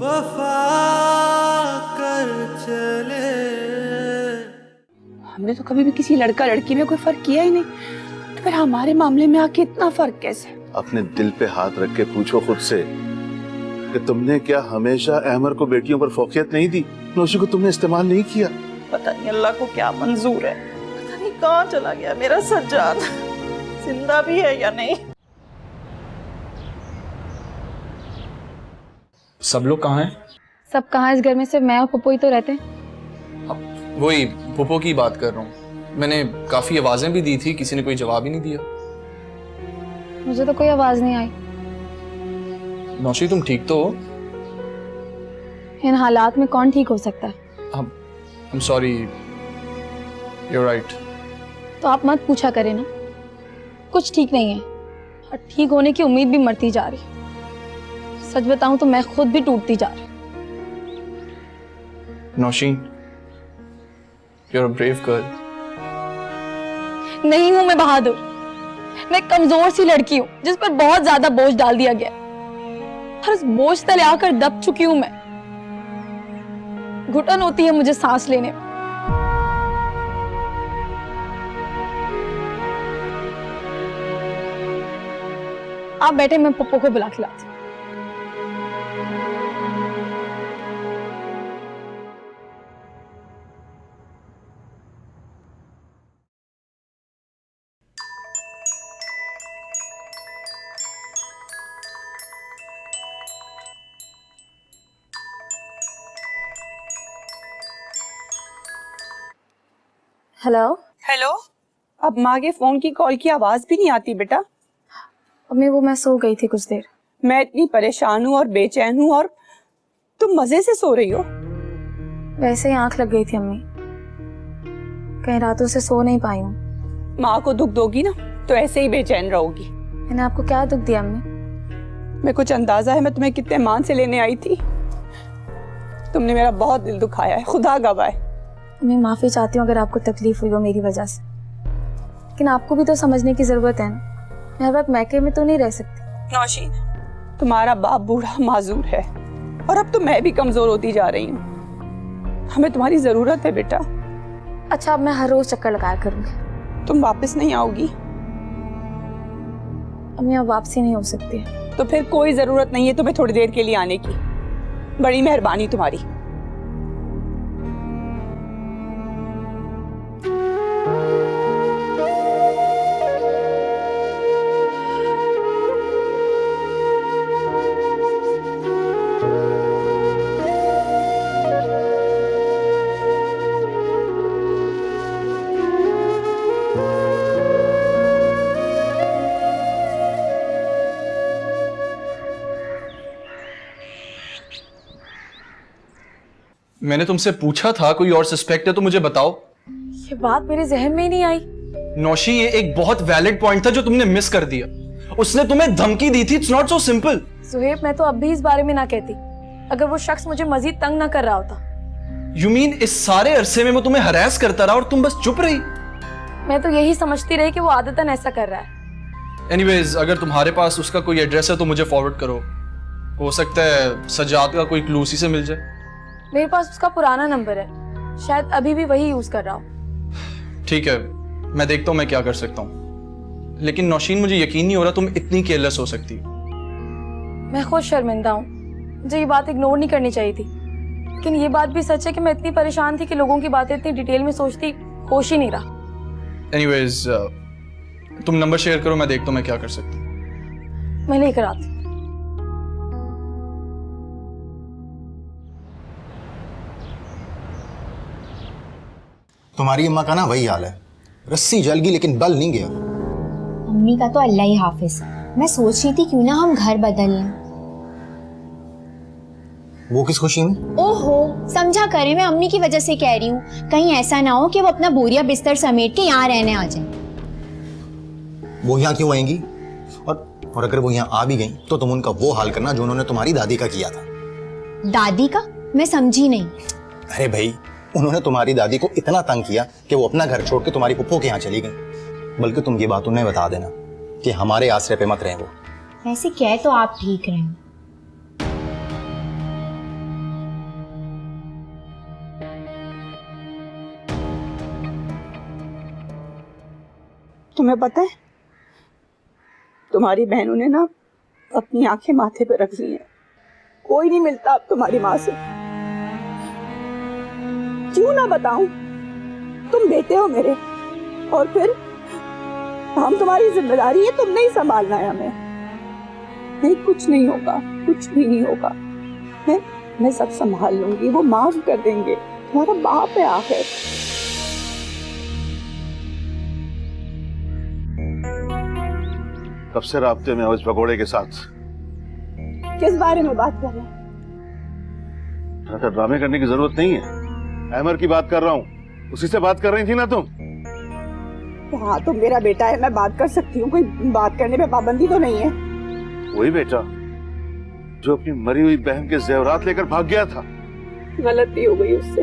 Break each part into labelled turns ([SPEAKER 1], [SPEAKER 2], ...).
[SPEAKER 1] वफा कर चले।
[SPEAKER 2] हमने तो कभी भी किसी लड़का लड़की में कोई फर्क किया ही नहीं, तो फिर हमारे मामले में आके इतना फर्क कैसे?
[SPEAKER 3] अपने दिल पे हाथ रख के पूछो खुद से कि तुमने क्या हमेशा अहमर को बेटियों पर फौकियत नहीं दी? नौशी को तुमने इस्तेमाल नहीं किया?
[SPEAKER 2] पता नहीं अल्लाह को क्या मंजूर है, पता नहीं कहाँ चला गया मेरा सज्जाद, जिंदा भी है या नहीं।
[SPEAKER 4] सब लोग कहाँ हैं?
[SPEAKER 5] सब कहाँ? इस घर में सिर्फ मैं और पप्पू ही तो रहते हैं।
[SPEAKER 4] वही पुप्पो की बात कर रहा हूँ। मैंने काफी आवाजें भी दी थी, किसी ने कोई जवाब ही नहीं दिया।
[SPEAKER 5] मुझे तो कोई आवाज नहीं आई।
[SPEAKER 4] नौशी तुम ठीक तो हो?
[SPEAKER 5] इन हालात में कौन ठीक हो सकता है?
[SPEAKER 4] I'm sorry, you're right.
[SPEAKER 5] तो आप मत पूछा करें ना, कुछ ठीक नहीं है और ठीक होने की उम्मीद भी मरती जा रही। सच बताऊं तो मैं खुद भी टूटती जा रही।
[SPEAKER 4] नौशी, you're a brave girl.
[SPEAKER 5] नहीं हूं मैं बहादुर, मैं कमजोर सी लड़की हूँ जिस पर बहुत ज्यादा बोझ डाल दिया गया और उस बोझ तले आकर दब चुकी हूं मैं। घुटन होती है मुझे सांस लेने में। आप बैठे, मैं पप्पू को बुला के लाती हूं। Hello
[SPEAKER 2] hello. अब माँ के फोन की कॉल की आवाज भी नहीं आती बेटा।
[SPEAKER 5] अम्मी वो मैं सो गई थी कुछ देर।
[SPEAKER 2] मैं इतनी परेशान हूँ और बेचैन हूँ और तुम मजे से सो रही हो।
[SPEAKER 5] वैसे ही आंख लग गई थी अम्मी, कई रातों से सो नहीं पाई हूँ।
[SPEAKER 2] माँ को दुख दोगी ना तो ऐसे ही बेचैन रहोगी।
[SPEAKER 5] मैंने आपको क्या दुख दिया अम्मी?
[SPEAKER 2] मैं कुछ अंदाजा है मैं तुम्हें कितने मान से लेने आई थी। तुमने मेरा बहुत दिल दुखाया है, खुदा गवाह है।
[SPEAKER 5] मैं माफी चाहती हूँ अगर आपको तकलीफ हुई हो मेरी वजह से, लेकिन आपको भी तो समझने की जरूरत है ना, मैं हर वक्त मैके में तो नहीं रह सकती।
[SPEAKER 2] नौशीन, तुम्हारा बाप बूढ़ा माजूर है और अब तो मैं भी कमजोर होती जा रही हूँ। हमें तुम्हारी जरूरत है बेटा।
[SPEAKER 5] अच्छा अब मैं हर रोज चक्कर लगाया करूंगी।
[SPEAKER 2] तुम वापस नहीं आओगी?
[SPEAKER 5] अम्मी अब वापसी नहीं हो सकती।
[SPEAKER 2] तो फिर कोई जरूरत नहीं है तुम्हें थोड़ी देर के लिए आने की। बड़ी मेहरबानी तुम्हारी।
[SPEAKER 4] मैंने तुमसे पूछा था कोई और सस्पेक्ट है तो मुझे बताओ।
[SPEAKER 5] ये बात मेरे जहन में ही नहीं आई।
[SPEAKER 4] नौशी, ये एक बहुत वैलिड पॉइंट था जो तुमने मिस कर दिया। उसने तुम्हें धमकी दी थी। It's not so simple.
[SPEAKER 5] Suhaib मैं तो अब भी इस बारे में ना कहती अगर वो शख्स मुझे मजीद तंग ना कर रहा होता।
[SPEAKER 4] यू मीन इस सारे अरसे में वो तुम्हें हरास करता रहा और तुम बस चुप रही?
[SPEAKER 5] मैं तो यही समझती रही कि वो आदतन ऐसा कर रहा है।
[SPEAKER 4] एनीवेज, अगर तुम्हारे पास उसका कोई एड्रेस है तो मुझे फॉरवर्ड करो। हो सकता है सज्जाद का कोई क्लू उसी से मिल जाए।
[SPEAKER 5] मेरे पास उसका पुराना नंबर है, शायद अभी भी वही यूज कर रहा हूँ।
[SPEAKER 4] ठीक है, मैं देखता हूँ मैं क्या कर सकता हूँ। लेकिन नौशीन, मुझे यकीन नहीं हो रहा तुम इतनी केयरलेस हो सकती हो।
[SPEAKER 5] मैं खुद शर्मिंदा हूँ, मुझे ये बात इग्नोर नहीं करनी चाहिए थी, लेकिन ये बात भी सच है कि मैं इतनी परेशान थी कि लोगों की बातें इतनी डिटेल में सोचती होश ही नहीं रहा।
[SPEAKER 4] एनीवेज, तुम नंबर शेयर करो, मैं देखता हूँ मैं क्या कर सकता हूँ।
[SPEAKER 5] मैं लेकर आती।
[SPEAKER 6] तुम्हारी अम्मा का ना वही हाल है, रस्सी जल गई लेकिन बल नहीं गया।
[SPEAKER 7] अम्मी का तो अल्लाह ही हाफिज। मैं सोच रही थी क्यों ना हम घर बदल लें।
[SPEAKER 6] वो किस खुशी में?
[SPEAKER 7] ओहो, समझा करें, मैं अम्मी की वजह से कह रही हूँ। कहीं ऐसा ना हो कि वो अपना बोरिया बिस्तर समेट के यहाँ रहने आ जाए।
[SPEAKER 6] वो यहाँ क्यों आएंगी? और अगर वो यहाँ आ भी गई तो तुम उनका वो हाल करना जो उन्होंने तुम्हारी दादी का किया था।
[SPEAKER 7] दादी का? मैं समझी नहीं।
[SPEAKER 6] अरे भाई, उन्होंने तुम्हारी दादी को इतना तंग किया कि वो अपना घर छोड़ के तुम्हारी पुप्पो के यहाँ चली गई। बल्कि तुम ये बात उन्हें बता देना कि हमारे आश्रय पे मत रहें वो।
[SPEAKER 7] वैसे कह तो आप ठीक रहे।
[SPEAKER 2] तुम्हें पता है, तुम्हारी बहनों ने ना अपनी आंखें माथे पे रख ली हैं। कोई नहीं मिलता अब तुम्हारी माँ से। क्यों ना बताऊं, तुम बेटे हो मेरे, और फिर हम तुम्हारी जिम्मेदारी है, तुमने ही संभालना है हमें। नहीं, कुछ नहीं होगा, कुछ भी नहीं होगा। मैं सब संभाल लूंगी, वो माफ कर देंगे। तुम्हारा बाप है आखिर।
[SPEAKER 3] कब से राब्ते में उस भगोड़े के साथ?
[SPEAKER 2] किस बारे में बात कर रहे हैं?
[SPEAKER 3] ज्यादा ड्रामे करने की जरूरत नहीं है। अहमर की बात कर रहा हूँ, उसी से बात कर रही थी ना तुम?
[SPEAKER 2] हाँ, तुम मेरा बेटा है, मैं बात कर सकती हूँ, कोई बात करने पे पाबंदी तो नहीं है।
[SPEAKER 3] वही बेटा जो अपनी मरी हुई बहन के जेवरात लेकर भाग गया था।
[SPEAKER 2] गलती हो गई उससे,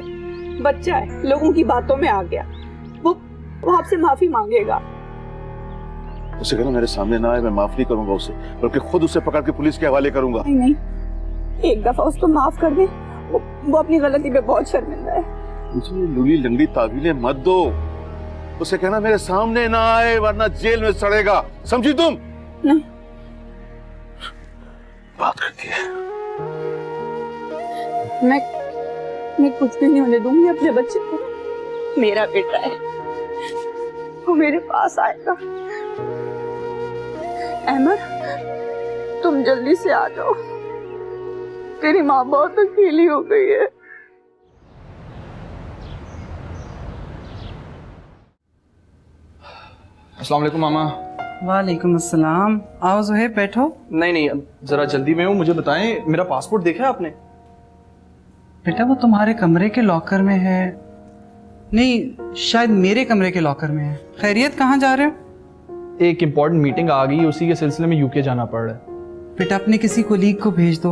[SPEAKER 2] बच्चा है, लोगों की बातों में आ गया। वो आपसे माफी मांगेगा।
[SPEAKER 3] उसे कहना मेरे सामने ना आए, मैं माफ नहीं करूंगा उसे, बल्कि खुद उसे पकड़ के पुलिस के हवाले करूंगा।
[SPEAKER 2] नहीं, एक दफा उसको माफ कर दे, वो अपनी गलती पे बहुत शर्मिंदा है।
[SPEAKER 3] मुझे लूली लंगड़ी तावीलें मत दो। उसे कहना मेरे सामने ना आए, वरना जेल में सड़ेगा। समझी तुम?
[SPEAKER 2] नहीं,
[SPEAKER 3] बात करती है।
[SPEAKER 2] मैं कुछ भी नहीं होने दूंगी अपने बच्चे को। मेरा बेटा है, वो मेरे पास आएगा। अहमद, तुम जल्दी से आ जाओ, तेरी माँ बहुत अकेली हो गई है।
[SPEAKER 4] अस्सलाम वालेकुम मामा।
[SPEAKER 1] वालेकुम अस्सलाम। आओ ज़ुहैब, बैठो।
[SPEAKER 4] नहीं, जरा जल्दी में हूँ, मुझे बताएं मेरा पासपोर्ट देखा है आपने?
[SPEAKER 1] बेटा वो तुम्हारे कमरे के लॉकर में है। नहीं, शायद मेरे कमरे के लॉकर में है। खैरियत, कहाँ जा रहे हो?
[SPEAKER 4] एक इम्पोर्टेंट मीटिंग आ गई, उसी के सिलसिले में यूके जाना पड़ रहा है।
[SPEAKER 1] बेटा अपने किसी कोलीग को भेज दो,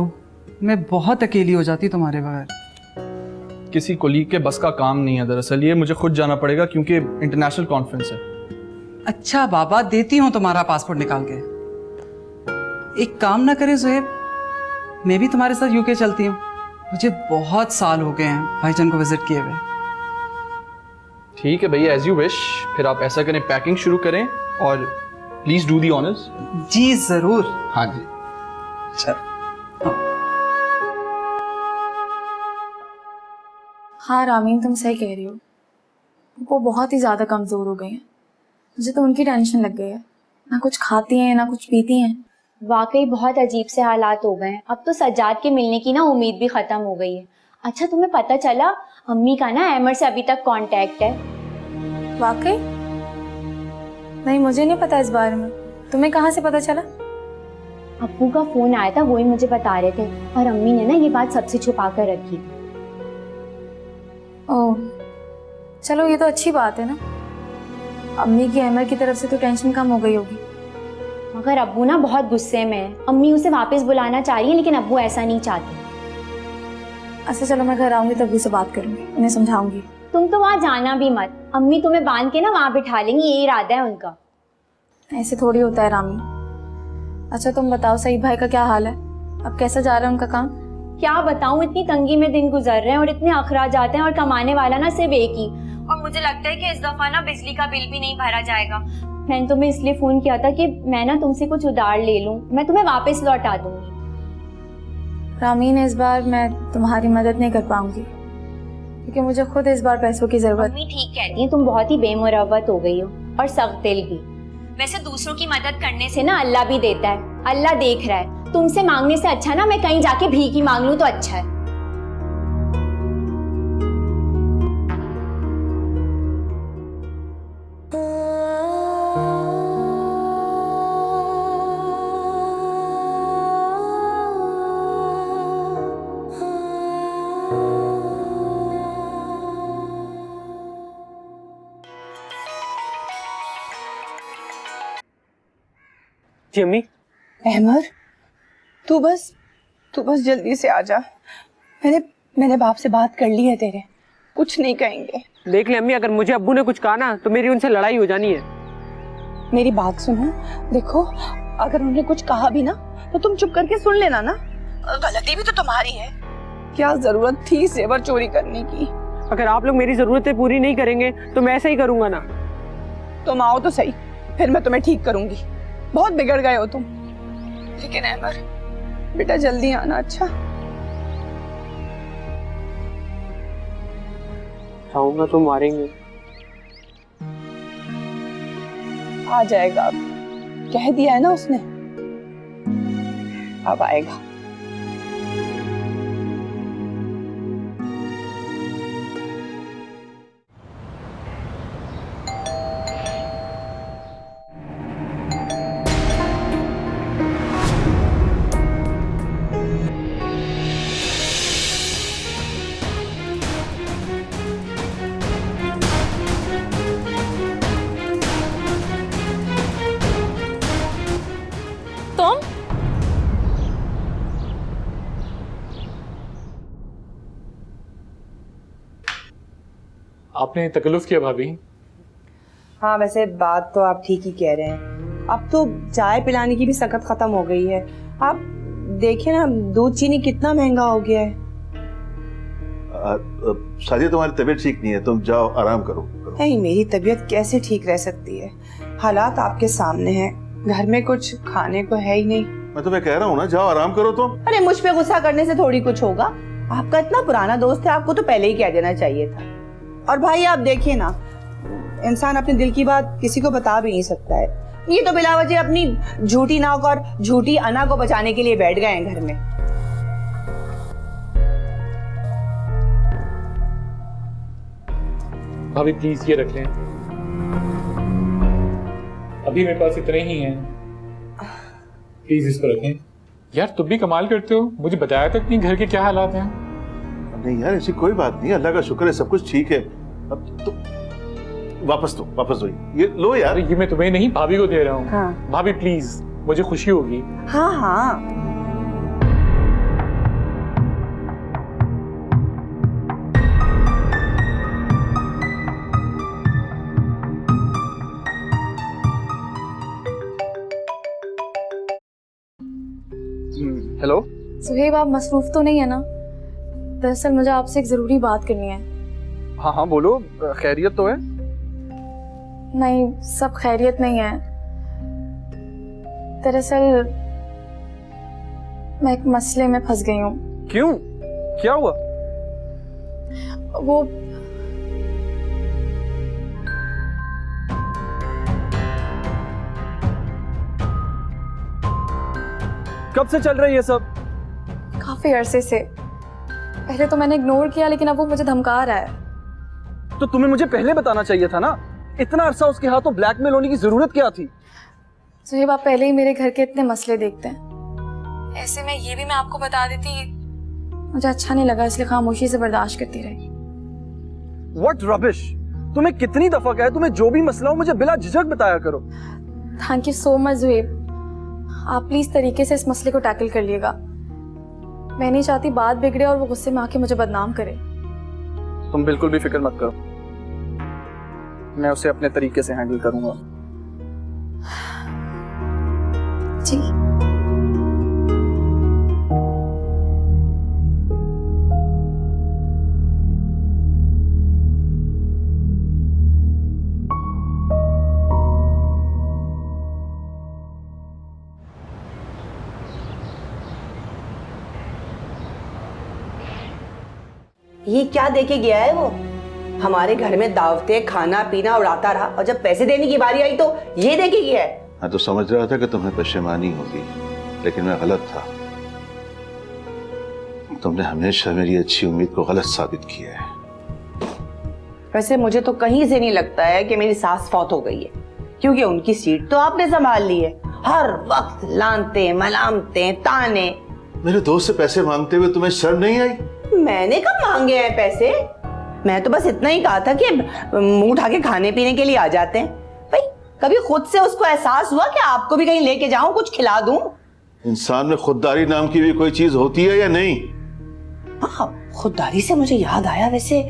[SPEAKER 1] मैं बहुत अकेली हो जाती तुम्हारे बगैर।
[SPEAKER 4] किसी कोलीग के बस का काम नहीं है, दरअसल ये मुझे खुद जाना पड़ेगा क्योंकि इंटरनेशनल कॉन्फ्रेंस है।
[SPEAKER 1] अच्छा बाबा, देती हूँ तुम्हारा पासपोर्ट निकाल के। एक काम ना करें ज़ुहैब, मैं भी तुम्हारे साथ यूके चलती हूँ। मुझे बहुत साल हो गए हैं भाईजान को विजिट किए हुए।
[SPEAKER 4] ठीक है भैया, एज यू विश। फिर आप ऐसा करें, पैकिंग शुरू करें और प्लीज डू दी ऑनर्स।
[SPEAKER 1] जी जरूर।
[SPEAKER 4] हाँ जी।
[SPEAKER 1] चल।
[SPEAKER 5] हाँ रामीन, तुम सही कह रही हो, वो बहुत ही ज़्यादा कमज़ोर हो गई हैं। मुझे तो उनकी टेंशन लग गई है, ना कुछ खाती हैं ना कुछ पीती हैं।
[SPEAKER 7] वाकई बहुत अजीब से हालात हो गए हैं। अब तो सज्जाद के मिलने की ना उम्मीद भी ख़त्म हो गई है। अच्छा, तुम्हें पता चला अम्मी का ना अहमर से अभी तक कांटेक्ट है?
[SPEAKER 5] वाकई? नहीं, मुझे नहीं पता इस बारे में। तुम्हें कहाँ से पता चला?
[SPEAKER 7] अब्बू का फ़ोन आया था, वही मुझे बता रहे थे, और अम्मी ने ना ये बात सबसे छुपा कर रखी।
[SPEAKER 5] ओह, चलो ये तो अच्छी बात है ना। अम्मी की अहमर की तरफ से तो टेंशन कम हो गई होगी।
[SPEAKER 7] मगर अब्बू ना बहुत गुस्से में है। अम्मी उसे वापस बुलाना चाह रही है, लेकिन अब्बू ऐसा नहीं चाहते।
[SPEAKER 5] अच्छा चलो, मैं घर आऊंगी तब उसे बात करूंगी, उन्हें समझाऊंगी।
[SPEAKER 7] तुम तो वहाँ जाना भी मत, अम्मी तुम्हें बांध के ना वहाँ बिठा लेंगी, ये इरादा है उनका।
[SPEAKER 5] ऐसे थोड़ी होता है रामी। अच्छा तुम बताओ, सईद भाई का क्या हाल है? अब कैसा जा रहा है उनका काम?
[SPEAKER 7] क्या बताऊं, इतनी तंगी में दिन गुजर रहे हैं और इतने अखराज आते हैं, और कमाने वाला ना सिर्फ एक ही। और मुझे लगता है कि इस दफा ना बिजली का बिल भी नहीं भरा जाएगा। मैंने तुम्हें इसलिए फोन किया था कि मैं ना तुमसे कुछ उधार ले लूं, मैं तुम्हें वापस लौटा दूंगी।
[SPEAKER 5] रामीन, इस बार मैं तुम्हारी मदद नहीं कर पाऊंगी, क्योंकि मुझे खुद इस बार पैसों की जरूरत।
[SPEAKER 7] अम्मी ठीक कहती हैं, तुम बहुत ही बेमुरवत हो गई हो और सख्त दिल भी। वैसे दूसरों की मदद करने से ना अल्लाह भी देता है, अल्लाह देख रहा है। तुमसे मांगने से अच्छा ना मैं कहीं जाके भीख ही मांग लूं तो अच्छा है।
[SPEAKER 8] जी अम्मी।
[SPEAKER 2] अहमद, तू बस जल्दी से आ जा। मैंने बाप से बात कर ली है तेरे, कुछ नहीं कहेंगे।
[SPEAKER 8] देख ले अम्मी, अगर मुझे अब्बू ने कुछ कहा ना तो मेरी उनसे लड़ाई हो जानी है।
[SPEAKER 2] मेरी बात सुनो, देखो अगर उन्होंने कुछ कहा भी ना तो तुम चुप करके सुन लेना ना। गलती भी तो तुम्हारी है, क्या जरूरत थी जेवर चोरी करने की?
[SPEAKER 8] अगर आप लोग मेरी जरूरतें पूरी नहीं करेंगे तो मैं ऐसा ही करूंगा ना।
[SPEAKER 2] तुम आओ तो सही, फिर मैं तुम्हें ठीक करूंगी। बहुत बिगड़ गए हो तुम। लेकिन अहमर बेटा जल्दी आना। अच्छा
[SPEAKER 8] आऊंगा तो मारेंगे।
[SPEAKER 2] आ जाएगा, अब कह दिया है ना उसने, अब आएगा।
[SPEAKER 5] तुम
[SPEAKER 9] आपने तकल्लुफ किया भाभी।
[SPEAKER 10] हाँ वैसे बात तो आप ठीक ही कह रहे हैं। अब तो चाय पिलाने की भी सकत खत्म हो गई है। आप देखिए ना, दूध चीनी कितना महंगा हो गया है।
[SPEAKER 3] साजिया तुम्हारी तबीयत ठीक नहीं है, तुम जाओ आराम करो।
[SPEAKER 10] नहीं, मेरी तबीयत कैसे ठीक रह सकती है? हालात आपके सामने हैं, घर में कुछ खाने को है ही नहीं।
[SPEAKER 3] मैं तुम्हें कह रहा हूँ ना, जाओ आराम करो तुम।
[SPEAKER 10] अरे मुझ पे गुस्सा करने से थोड़ी कुछ होगा। आपका इतना पुराना दोस्त है, आपको तो पहले ही कह देना चाहिए था। और भाई आप देखिए ना, इंसान अपने दिल की बात किसी को बता भी नहीं सकता है। ये तो बिला वजह अपनी झूठी नाक और झूठी अना को बचाने के लिए बैठ गए हैं घर में।
[SPEAKER 9] भाभी प्लीज ये रख लें, अभी मेरे पास इतने ही हैं, प्लीज इसको रखें। यार तुम भी कमाल करते हो, मुझे बताया तक नहीं घर के क्या हालात हैं।
[SPEAKER 3] नहीं यार, ऐसी कोई बात नहीं, अल्लाह का शुक्र है, सब कुछ ठीक है। अब तो वापस दो ये लो यार।
[SPEAKER 9] ये मैं तुम्हें नहीं, भाभी को दे रहा हूँ।
[SPEAKER 10] हाँ।
[SPEAKER 9] भाभी प्लीज, मुझे खुशी होगी।
[SPEAKER 10] हाँ हाँ
[SPEAKER 4] हेलो
[SPEAKER 5] सुहेब, आप मसरूफ तो नहीं है ना? दरअसल मुझे आपसे एक जरूरी बात करनी है।
[SPEAKER 4] हाँ हाँ बोलो, खैरियत तो है?
[SPEAKER 5] नहीं, सब खैरियत नहीं है। दरअसल मैं एक मसले में फंस गई हूँ।
[SPEAKER 4] क्यों, क्या हुआ?
[SPEAKER 5] वो
[SPEAKER 4] कब से चल रही है ये सब?
[SPEAKER 5] काफी अरसे से। पहले तो मैंने इग्नोर किया, लेकिन अब वो मुझे धमका रहा है।
[SPEAKER 4] तो तुम्हें मुझे पहले बताना चाहिए था ना, इतना अरसा उसके हाथों ब्लैकमेल होने की जरूरत क्या थी?
[SPEAKER 5] सुहेब, आप पहले ही मेरे घर के इतने मसले देखते हैं, ऐसे में ये भी मैं आपको बता देती, मुझे अच्छा नहीं लगा, इसलिए खामोशी से बर्दाश्त करती रही।
[SPEAKER 4] What rubbish! तुम्हें कितनी दफा कहा है, तुम्हें जो भी मसला हो मुझे बिला झिझक बताया करो।
[SPEAKER 5] Thank you so much Suhaib, आप प्लीज तरीके से इस मसले को टैकल कर लिएगा। मैं नहीं चाहती बात बिगड़े और वो गुस्से में आके मुझे बदनाम करे।
[SPEAKER 4] तुम बिल्कुल भी फिक्र मत करो, मैं उसे अपने तरीके से हैंडल करूंगा।
[SPEAKER 5] जी।
[SPEAKER 10] ये क्या देके गया है वो? हमारे घर में दावतें, खाना पीना उड़ाता रहा, और जब पैसे देने की बारी आई तो ये देके गया है।
[SPEAKER 3] मैं तो समझ रहा था कि तुम्हें पशेमानी होगी, लेकिन मैं गलत था। तुमने हमेशा मेरी अच्छी उम्मीद को गलत साबित किया है।
[SPEAKER 10] वैसे मुझे तो कहीं से नहीं लगता है कि मेरी सास फौत हो गई है, क्योंकि उनकी सीट तो आपने संभाल ली है। हर वक्त लानते, मलामते, ताने।
[SPEAKER 3] मेरे दोस्त से पैसे मांगते हुए तुम्हें शर्म नहीं आई?
[SPEAKER 10] मैंने कब मांगे हैं पैसे? मैं तो बस इतना ही कहा था कि मुंह उठा के खाने पीने के लिए आ जाते हैं। भाई कभी खुद से उसको एहसास हुआ कि आपको भी कहीं लेके जाऊं, कुछ खिला दूं?
[SPEAKER 3] इंसान में खुददारी नाम की भी कोई चीज होती है या नहीं?
[SPEAKER 10] हाँ, खुददारी से मुझे याद आया, वैसे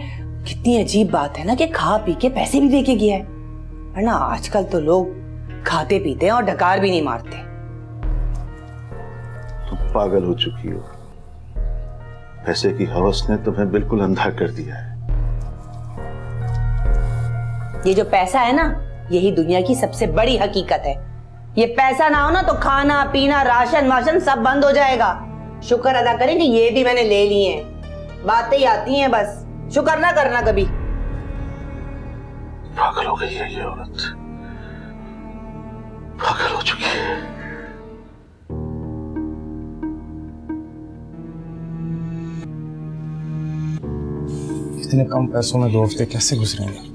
[SPEAKER 10] कितनी अजीब बात है ना कि खा पी के पैसे भी देके गया है। वरना आजकल तो लोग खाते पीते हैं और डकार भी नहीं मारते।
[SPEAKER 3] तुम पागल हो चुकी हो, पैसे की हवस ने तुम्हें बिल्कुल अंधा कर दिया है।
[SPEAKER 10] ये जो पैसा है ना, यही दुनिया की सबसे बड़ी हकीकत है। ये पैसा ना हो ना तो खाना पीना राशन वाशन सब बंद हो जाएगा। शुक्र अदा करें कि ये भी मैंने ले लिए हैं। बातें ही आती हैं बस, शुक्र ना करना कभी।
[SPEAKER 3] पागल हो गई है ये औरत, पागल हो चुकी है।
[SPEAKER 6] इतने कम पैसों में 2 हफ्ते कैसे गुजरेंगे?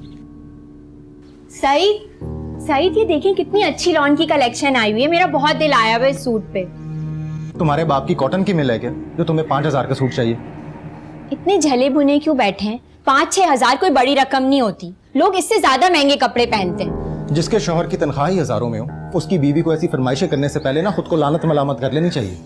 [SPEAKER 7] सईद ये देखें कितनी अच्छी लॉन की कलेक्शन आई हुई है। मेरा बहुत दिल आया हुआ इस सूट पे।
[SPEAKER 6] तुम्हारे बाप की कॉटन की मिल है क्या जो तुम्हें 5,000 का सूट चाहिए?
[SPEAKER 7] इतने झले बुने क्यों बैठे हैं? 5-6 हजार कोई बड़ी रकम नहीं होती। लोग इससे ज्यादा महंगे कपड़े पहनते हैं।
[SPEAKER 6] जिसके शौहर की तनख्वाह ही हजारों में हो, उसकी बीवी को ऐसी फरमाइशें करने से पहले ना खुद को लानत मलामत कर लेनी चाहिए।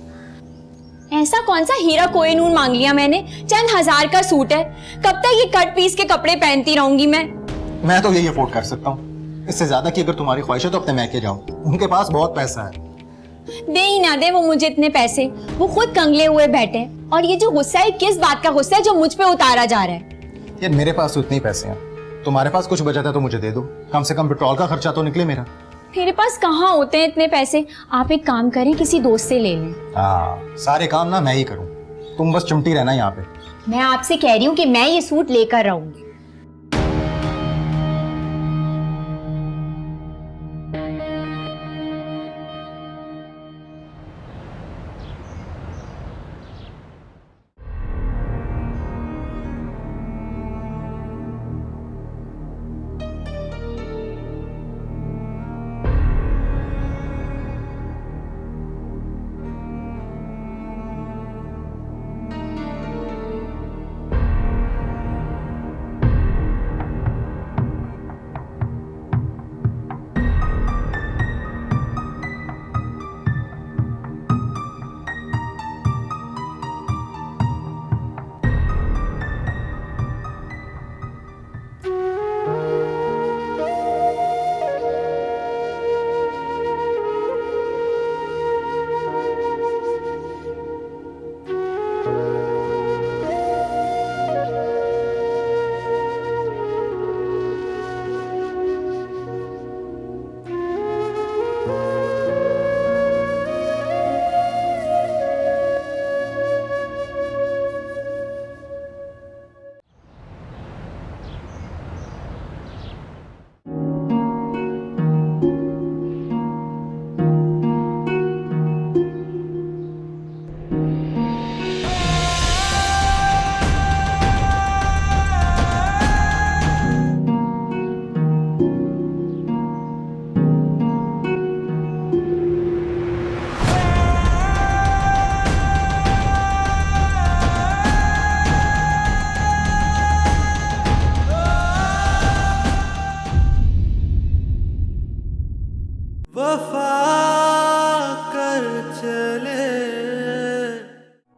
[SPEAKER 7] ऐसा कौन सा हीरा कोहिनूर मांग लिया मैंने? चंद हजार का सूट है। कब तक ये कट पीस के कपड़े पहनती रहूंगी
[SPEAKER 6] मैं तो यही अफोर्ड कर सकता हूँ। इससे ज्यादा की अगर तुम्हारी ख्वाहिश है तो अपने मैके जाओ, उनके पास बहुत पैसा है।
[SPEAKER 7] दे ही ना दे वो मुझे इतने पैसे, वो खुद कंगले हुए बैठे हैं। और ये जो गुस्सा है, किस बात का गुस्सा है जो मुझ पे उतारा जा रहा है?
[SPEAKER 6] यार मेरे पास तो इतने पैसे हैं, तुम्हारे पास कुछ बचा था तो मुझे दे दो। कम से कम पेट्रोल का खर्चा तो निकले मेरा।
[SPEAKER 7] मेरे पास कहाँ होते हैं इतने पैसे? आप एक काम करें, किसी दोस्त से ले लें।
[SPEAKER 6] हाँ, सारे काम ना मैं ही करूँ, तुम बस चिमटी रहना यहाँ पे।
[SPEAKER 7] मैं आपसे कह रही हूँ कि मैं ये सूट लेकर रहूंगी।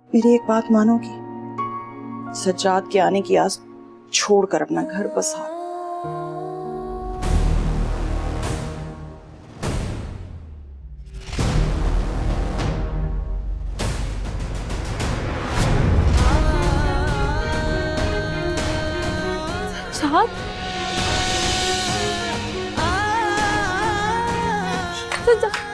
[SPEAKER 2] मेरी एक बात मानोगी? सज्जाद के आने की आस छोड़कर अपना घर बसा।
[SPEAKER 5] सज्जाद